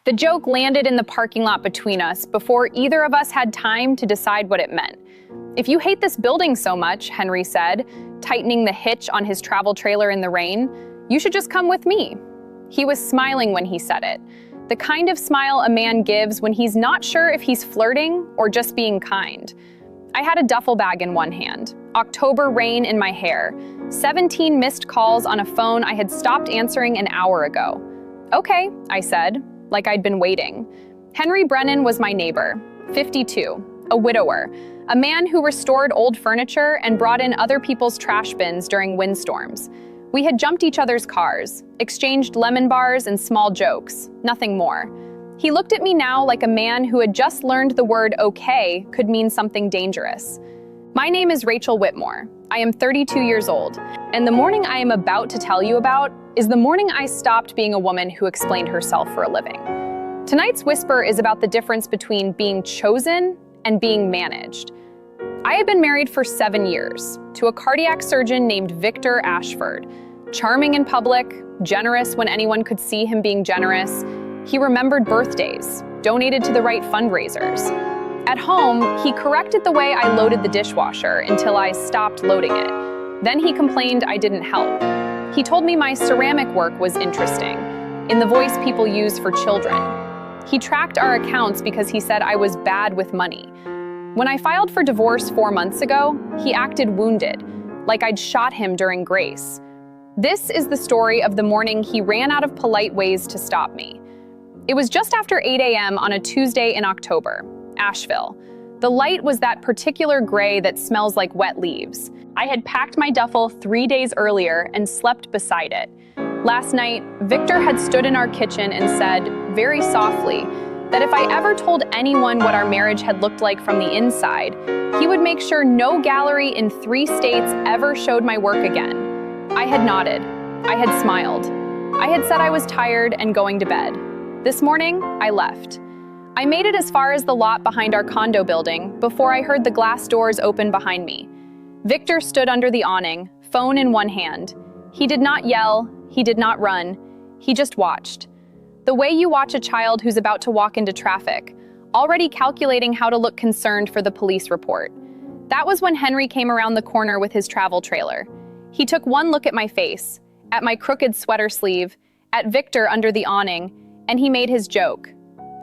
The joke landed in the parking lot between us before either of us had time to decide what it meant. "If you hate this building so much," Henry said, tightening the hitch on his travel trailer in the rain, "you should just come with me." He was smiling when he said it, the kind of smile a man gives when he's not sure if he's flirting or just being kind. I had a duffel bag in one hand, October rain in my hair, 17 missed calls on a phone I had stopped answering an hour ago. "Okay," I said, like I'd been waiting. Henry Brennan was my neighbor, 52, a widower, a man who restored old furniture and brought in other people's trash bins during windstorms. We had jumped each other's cars, exchanged lemon bars and small jokes, nothing more. He looked at me now like a man who had just learned the word okay could mean something dangerous. My name is Rachel Whitmore. I am 32 years old, and the morning I am about to tell you about is the morning I stopped being a woman who explained herself for a living. Tonight's whisper is about the difference between being chosen and being managed. I had been married for 7 years to a cardiac surgeon named Victor Ashford. Charming in public, generous when anyone could see him being generous. He remembered birthdays, donated to the right fundraisers. At home, he corrected the way I loaded the dishwasher until I stopped loading it. Then he complained I didn't help. He told me my ceramic work was interesting, in the voice people use for children. He tracked our accounts because he said I was bad with money. When I filed for divorce 4 months ago, he acted wounded, like I'd shot him during grace. This is the story of the morning he ran out of polite ways to stop me. It was just after 8 a.m. on a Tuesday in October, Asheville. The light was that particular gray that smells like wet leaves. I had packed my duffel 3 days earlier and slept beside it. Last night, Victor had stood in our kitchen and said, very softly, that if I ever told anyone what our marriage had looked like from the inside, he would make sure no gallery in 3 states ever showed my work again. I had nodded. I had smiled. I had said I was tired and going to bed. This morning, I left. I made it as far as the lot behind our condo building before I heard the glass doors open behind me. Victor stood under the awning, phone in one hand. He did not yell. He did not run. He just watched. The way you watch a child who's about to walk into traffic, already calculating how to look concerned for the police report. That was when Henry came around the corner with his travel trailer. He took one look at my face, at my crooked sweater sleeve, at Victor under the awning, and he made his joke.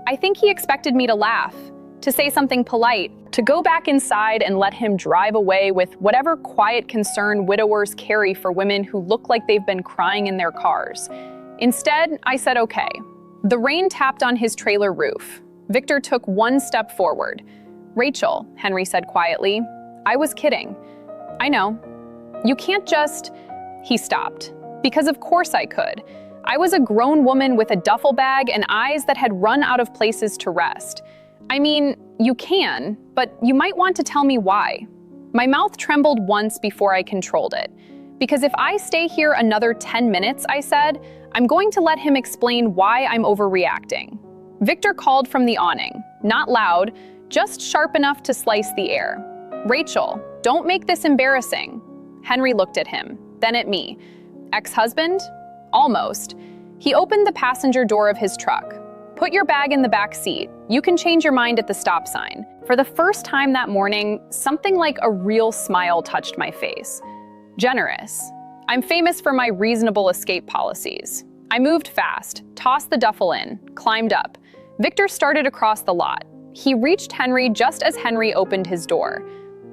I think he expected me to laugh, to say something polite, to go back inside and let him drive away with whatever quiet concern widowers carry for women who look like they've been crying in their cars. Instead, I said okay. The rain tapped on his trailer roof. Victor took one step forward. "Rachel," Henry said quietly, "I was kidding." "I know. You can't just..." He stopped. Because of course I could. I was a grown woman with a duffel bag and eyes that had run out of places to rest. I mean, you can, but you might want to tell me why. My mouth trembled once before I controlled it. Because if I stay here another 10 minutes, I said, I'm going to let him explain why I'm overreacting. Victor called from the awning, not loud, just sharp enough to slice the air. "Rachel, don't make this embarrassing." Henry looked at him, then at me. Ex-husband? Almost. He opened the passenger door of his truck. "Put your bag in the back seat. You can change your mind at the stop sign." For the first time that morning, something like a real smile touched my face. Generous. I'm famous for my reasonable escape policies. I moved fast, tossed the duffel in, climbed up. Victor started across the lot. He reached Henry just as Henry opened his door.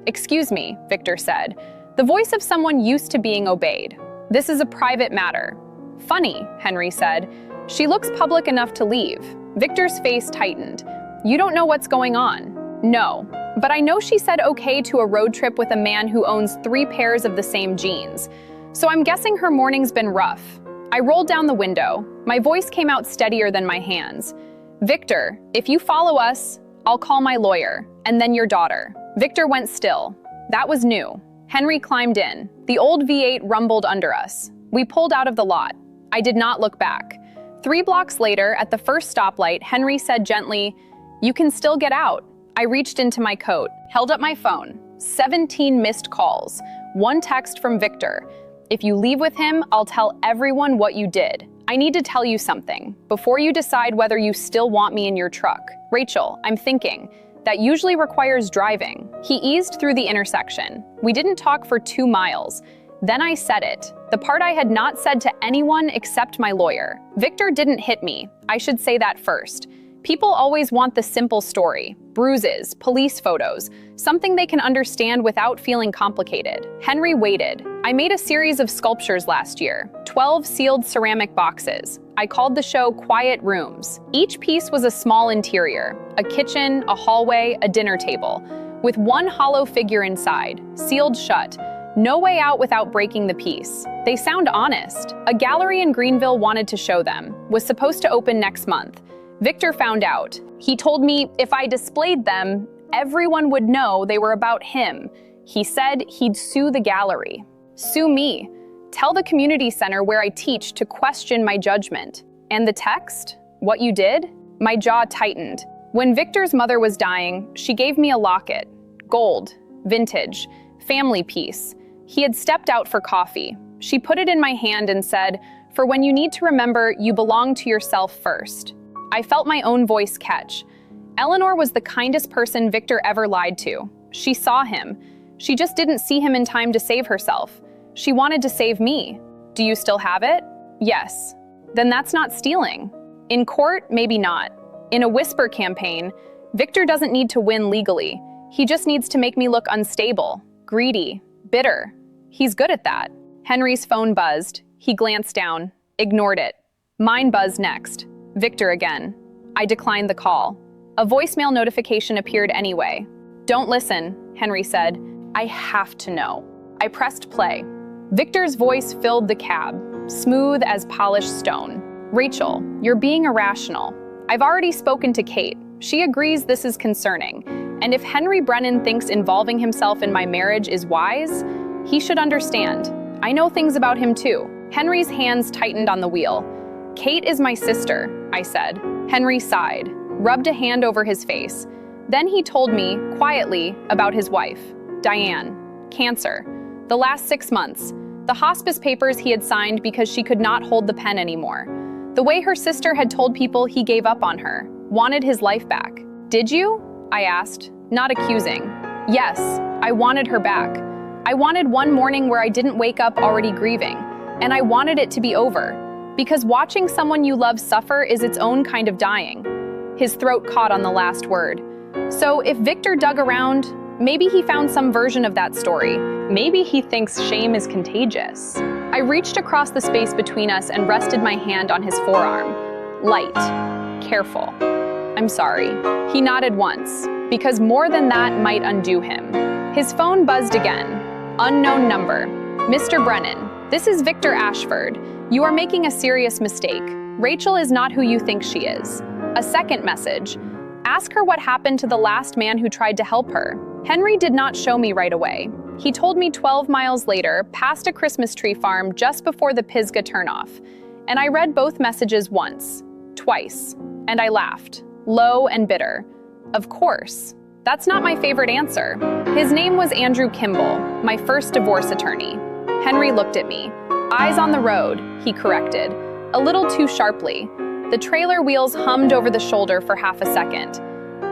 "Excuse me," Victor said, the voice of someone used to being obeyed. "This is a private matter." "Funny," Henry said. "She looks public enough to leave." Victor's face tightened. "You don't know what's going on." "No, but I know she said okay to a road trip with a man who owns 3 pairs of the same jeans. So I'm guessing her morning's been rough." I rolled down the window. My voice came out steadier than my hands. "Victor, if you follow us, I'll call my lawyer, and then your daughter." Victor went still. That was new. Henry climbed in. The old V8 rumbled under us. We pulled out of the lot. I did not look back. 3 blocks later, at the first stoplight, Henry said gently, "You can still get out." I reached into my coat, held up my phone. 17 missed calls. 1 text from Victor. "If you leave with him, I'll tell everyone what you did. I need to tell you something before you decide whether you still want me in your truck. Rachel, I'm thinking. That usually requires driving. He eased through the intersection. We didn't talk for 2 miles. Then I said it, the part I had not said to anyone except my lawyer. Victor didn't hit me. I should say that first. People always want the simple story. Bruises, police photos, something they can understand without feeling complicated. Henry waited. I made a series of sculptures last year, 12 sealed ceramic boxes. I called the show Quiet Rooms. Each piece was a small interior, a kitchen, a hallway, a dinner table, with one hollow figure inside, sealed shut. No way out without breaking the piece. They sound honest. A gallery in Greenville wanted to show them, was supposed to open next month. Victor found out. He told me if I displayed them, everyone would know they were about him. He said he'd sue the gallery. Sue me. Tell the community center where I teach to question my judgment. And the text? What you did? My jaw tightened. When Victor's mother was dying, she gave me a locket. Gold, vintage, family piece. He had stepped out for coffee. She put it in my hand and said, "For when you need to remember, you belong to yourself first." I felt my own voice catch. Eleanor was the kindest person Victor ever lied to. She saw him. She just didn't see him in time to save herself. She wanted to save me. Do you still have it? Yes. Then that's not stealing. In court, maybe not. In a whisper campaign, Victor doesn't need to win legally. He just needs to make me look unstable, greedy, bitter. He's good at that. Henry's phone buzzed. He glanced down, ignored it. Mine buzzed next. Victor again. I declined the call. A voicemail notification appeared anyway. Don't listen, Henry said. I have to know. I pressed play. Victor's voice filled the cab, smooth as polished stone. Rachel, you're being irrational. I've already spoken to Kate. She agrees this is concerning. And if Henry Brennan thinks involving himself in my marriage is wise, he should understand. I know things about him too. Henry's hands tightened on the wheel. Kate is my sister, I said. Henry sighed, rubbed a hand over his face. Then he told me, quietly, about his wife, Diane. Cancer. The last 6 months. The hospice papers he had signed because she could not hold the pen anymore. The way her sister had told people he gave up on her, wanted his life back. Did you? I asked, not accusing. Yes, I wanted her back. I wanted one morning where I didn't wake up already grieving, and I wanted it to be over. Because watching someone you love suffer is its own kind of dying. His throat caught on the last word. So if Victor dug around, maybe he found some version of that story. Maybe he thinks shame is contagious. I reached across the space between us and rested my hand on his forearm. Light. Careful. I'm sorry. He nodded once, because more than that might undo him. His phone buzzed again. Unknown number. Mr. Brennan, this is Victor Ashford. You are making a serious mistake. Rachel is not who you think she is. A second message. Ask her what happened to the last man who tried to help her. Henry did not show me right away. He told me 12 miles later, past a Christmas tree farm just before the Pisgah turnoff. And I read both messages once, twice, and I laughed, low and bitter. Of course. That's not my favorite answer. His name was Andrew Kimball, my first divorce attorney. Henry looked at me. Eyes on the road, he corrected, a little too sharply. The trailer wheels hummed over the shoulder for half a second.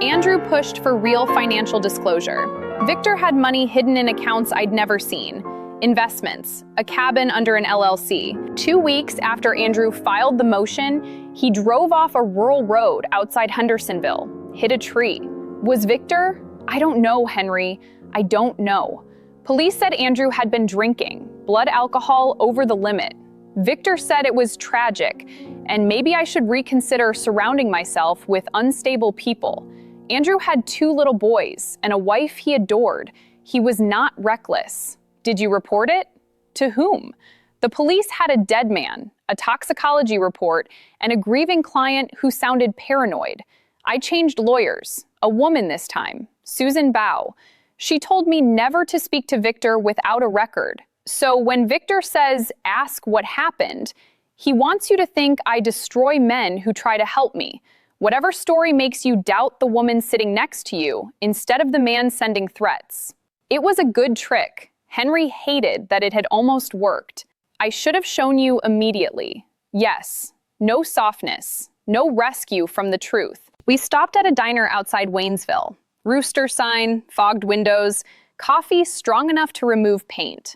Andrew pushed for real financial disclosure. Victor had money hidden in accounts I'd never seen. Investments, a cabin under an LLC. 2 weeks after Andrew filed the motion, he drove off a rural road outside Hendersonville, hit a tree. Was Victor? I don't know, Henry. I don't know. Police said Andrew had been drinking, blood alcohol over the limit. Victor said it was tragic, and maybe I should reconsider surrounding myself with unstable people. Andrew had 2 little boys and a wife he adored. He was not reckless. Did you report it? To whom? The police had a dead man, a toxicology report, and a grieving client who sounded paranoid. I changed lawyers, a woman this time, Susan Bow. She told me never to speak to Victor without a record. So when Victor says, ask what happened, he wants you to think I destroy men who try to help me. Whatever story makes you doubt the woman sitting next to you instead of the man sending threats. It was a good trick. Henry hated that it had almost worked. I should have shown you immediately. Yes, no softness, no rescue from the truth. We stopped at a diner outside Waynesville. Rooster sign, fogged windows, coffee strong enough to remove paint.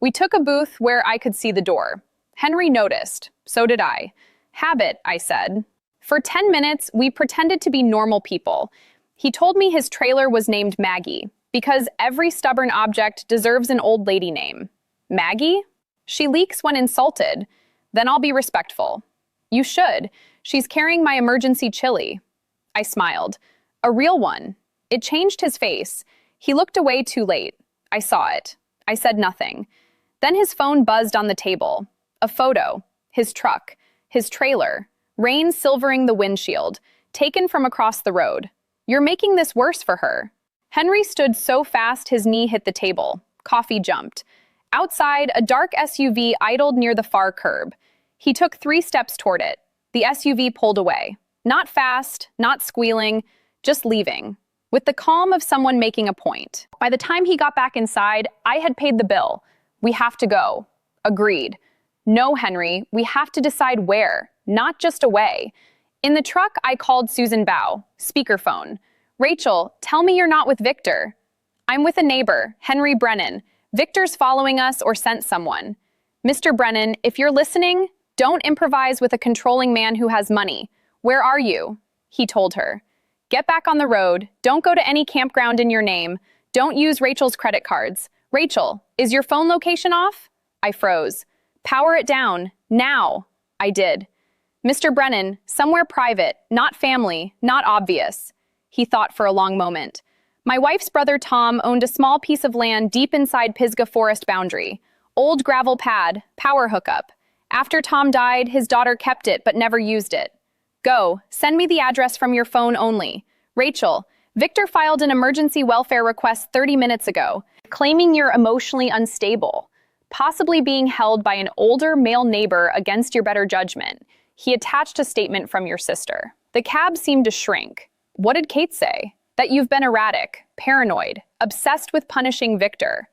We took a booth where I could see the door. Henry noticed. So did I. Habit, I said. For 10 minutes, we pretended to be normal people. He told me his trailer was named Maggie, because every stubborn object deserves an old lady name. Maggie? She leaks when insulted. Then I'll be respectful. You should. She's carrying my emergency chili. I smiled. A real one. It changed his face. He looked away too late. I saw it. I said nothing. Then his phone buzzed on the table. A photo. His truck. His trailer. Rain silvering the windshield. Taken from across the road. You're making this worse for her. Henry stood so fast his knee hit the table. Coffee jumped. Outside, a dark SUV idled near the far curb. He took 3 steps toward it. The SUV pulled away. Not fast, not squealing, just leaving. With the calm of someone making a point. By the time he got back inside, I had paid the bill. We have to go. Agreed. No, Henry, we have to decide where, not just away. In the truck, I called Susan Bow, speakerphone. Rachel, tell me you're not with Victor. I'm with a neighbor, Henry Brennan. Victor's following us or sent someone. Mr. Brennan, if you're listening, don't improvise with a controlling man who has money. Where are you? He told her. Get back on the road. Don't go to any campground in your name. Don't use Rachel's credit cards. Rachel, is your phone location off? I froze. Power it down. Now. I did. Mr. Brennan, somewhere private, not family, not obvious. He thought for a long moment. My wife's brother Tom owned a small piece of land deep inside Pisgah Forest boundary. Old gravel pad, power hookup. After Tom died, his daughter kept it but never used it. Go, send me the address from your phone only. Rachel, Victor filed an emergency welfare request 30 minutes ago, claiming you're emotionally unstable, possibly being held by an older male neighbor against your better judgment. He attached a statement from your sister. The cab seemed to shrink. What did Kate say? That you've been erratic, paranoid, obsessed with punishing Victor.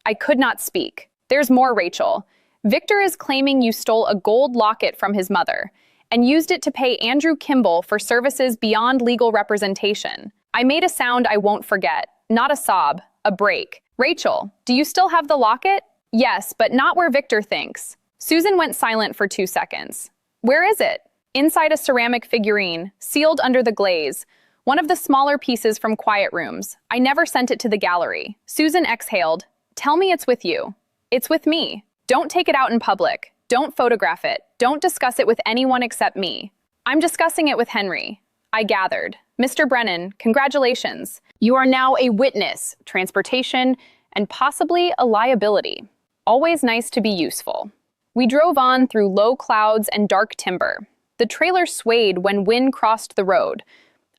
I could not speak. There's more, Rachel. Victor is claiming you stole a gold locket from his mother and used it to pay Andrew Kimball for services beyond legal representation. I made a sound I won't forget. Not a sob, a break. Rachel, do you still have the locket? Yes, but not where Victor thinks. Susan went silent for 2 seconds. Where is it? Inside a ceramic figurine, sealed under the glaze. One of the smaller pieces from quiet rooms. I never sent it to the gallery. Susan exhaled. Tell me it's with you. It's with me. Don't take it out in public. Don't photograph it. Don't discuss it with anyone except me. I'm discussing it with Henry. I gathered. Mr. Brennan, congratulations. You are now a witness, transportation, and possibly a liability. Always nice to be useful. We drove on through low clouds and dark timber. The trailer swayed when wind crossed the road.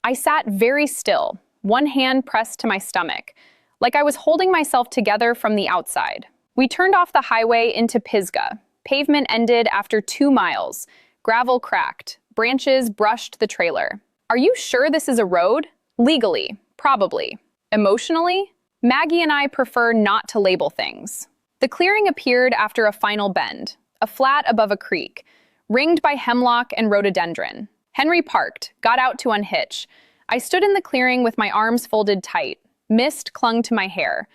I sat very still, one hand pressed to my stomach, like I was holding myself together from the outside. We turned off the highway into Pisgah. Pavement ended after 2 miles. Gravel cracked. Branches brushed the trailer. Are you sure this is a road? Legally, probably. Emotionally? Maggie and I prefer not to label things. The clearing appeared after a final bend, a flat above a creek, ringed by hemlock and rhododendron. Henry parked, got out to unhitch. I stood in the clearing with my arms folded tight. Mist clung to my hair.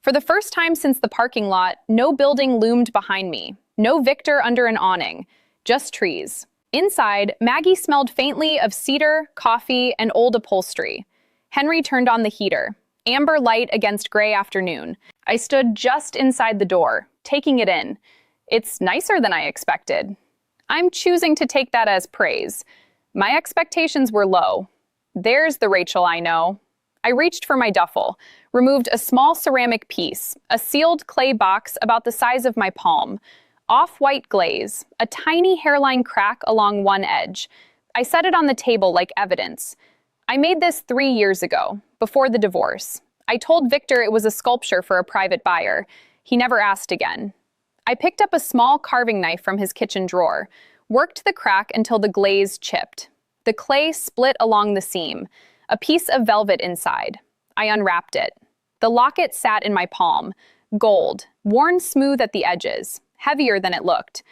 For the first time since the parking lot, no building loomed behind me. No Victor under an awning. Just trees. Inside, Maggie smelled faintly of cedar, coffee, and old upholstery. Henry turned on the heater. Amber light against gray afternoon. I stood just inside the door, taking it in. It's nicer than I expected. I'm choosing to take that as praise. My expectations were low. There's the Rachel I know. I reached for my duffel, removed a small ceramic piece, a sealed clay box about the size of my palm, off-white glaze, a tiny hairline crack along one edge. I set it on the table like evidence. I made this 3 years ago, before the divorce. I told Victor it was a sculpture for a private buyer. He never asked again. I picked up a small carving knife from his kitchen drawer, worked the crack until the glaze chipped. The clay split along the seam, a piece of velvet inside. I unwrapped it. The locket sat in my palm, gold, worn smooth at the edges, heavier than it looked.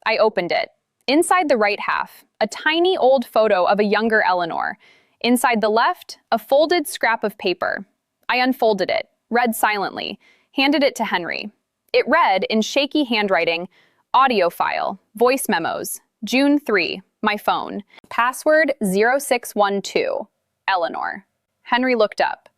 I opened it. Inside the right half, a tiny old photo of a younger Eleanor. Inside the left, a folded scrap of paper. I unfolded it, read silently, handed it to Henry. It read, in shaky handwriting, audio file, voice memos, June 3, my phone. Password 0612, Eleanor. Henry looked up.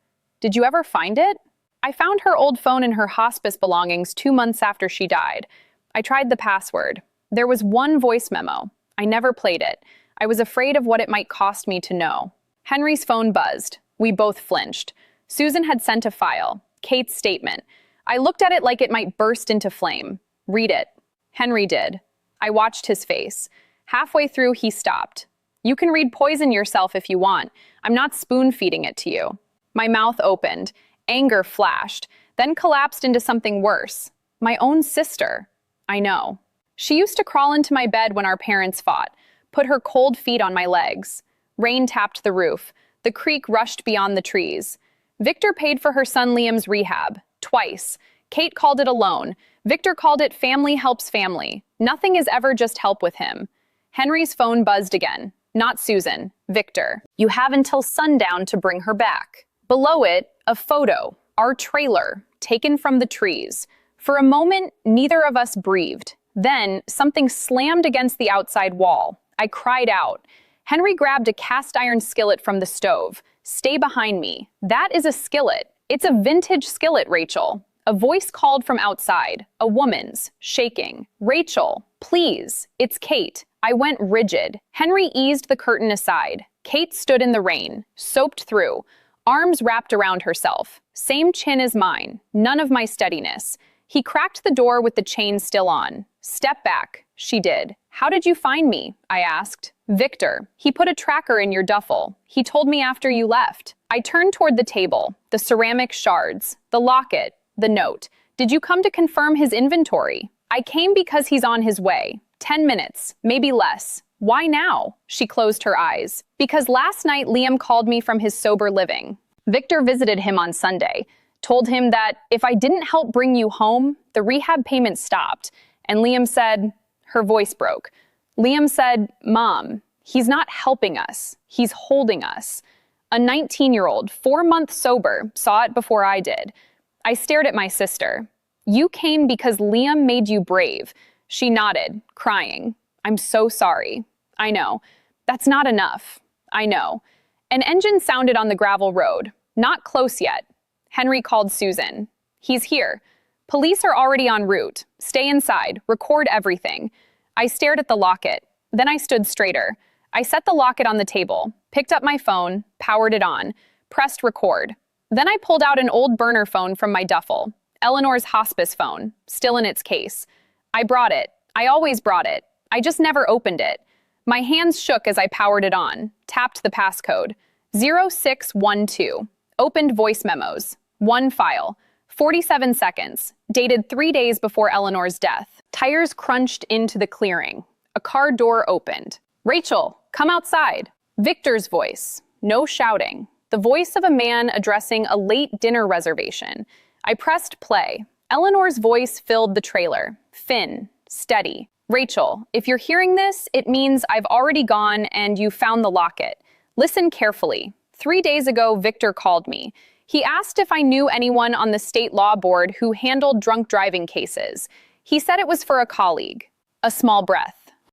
Did you ever find it? I found her old phone in her hospice belongings 2 months after she died. I tried the password. There was one voice memo. I never played it. I was afraid of what it might cost me to know. Henry's phone buzzed. We both flinched. Susan had sent a file, Kate's statement. I looked at it like it might burst into flame. Read it. Henry did. I watched his face. Halfway through, he stopped. You can read poison yourself if you want. I'm not spoon-feeding it to you. My mouth opened. Anger flashed, then collapsed into something worse. My own sister. I know. She used to crawl into my bed when our parents fought, put her cold feet on my legs. Rain tapped the roof. The creek rushed beyond the trees. Victor paid for her son Liam's rehab, twice. Kate called it a loan. Victor called it family helps family. Nothing is ever just help with him. Henry's phone buzzed again. Not Susan, Victor. You have until sundown to bring her back. Below it, a photo, our trailer, taken from the trees. For a moment, neither of us breathed. Then, something slammed against the outside wall. I cried out. Henry grabbed a cast iron skillet from the stove. Stay behind me. That is a skillet. It's a vintage skillet, Rachel. A voice called from outside, a woman's, shaking. Rachel, please. It's Kate. I went rigid. Henry eased the curtain aside. Kate stood in the rain, soaked through, arms wrapped around herself. Same chin as mine, none of my steadiness. He cracked the door with the chain still on. Step back, she did. How did you find me? I asked. Victor, he put a tracker in your duffel. He told me after you left. I turned toward the table, the ceramic shards, the locket, the note. Did you come to confirm his inventory? I came because he's on his way. 10 minutes, maybe less. Why now? She closed her eyes. Because last night Liam called me from his sober living. Victor visited him on Sunday, told him that if I didn't help bring you home, the rehab payment stopped. And Liam said, her voice broke. Liam said, Mom, he's not helping us. He's holding us. A 19-year-old, 4 months sober, saw it before I did. I stared at my sister. You came because Liam made you brave. She nodded, crying. I'm so sorry. I know. That's not enough. I know. An engine sounded on the gravel road. Not close yet. Henry called Susan. He's here. Police are already en route. Stay inside. Record everything. I stared at the locket. Then I stood straighter. I set the locket on the table, picked up my phone, powered it on, pressed record. Then I pulled out an old burner phone from my duffel. Eleanor's hospice phone, still in its case. I brought it. I always brought it. I just never opened it. My hands shook as I powered it on, tapped the passcode. 0612. Opened voice memos. One file. 47 seconds. Dated 3 days before Eleanor's death. Tires crunched into the clearing. A car door opened. Rachel, come outside. Victor's voice. No shouting. The voice of a man addressing a late dinner reservation. I pressed play. Eleanor's voice filled the trailer. Thin, steady. Rachel, if you're hearing this, it means I've already gone and you found the locket. Listen carefully. 3 days ago, Victor called me. He asked if I knew anyone on the state law board who handled drunk driving cases. He said it was for a colleague. A small breath.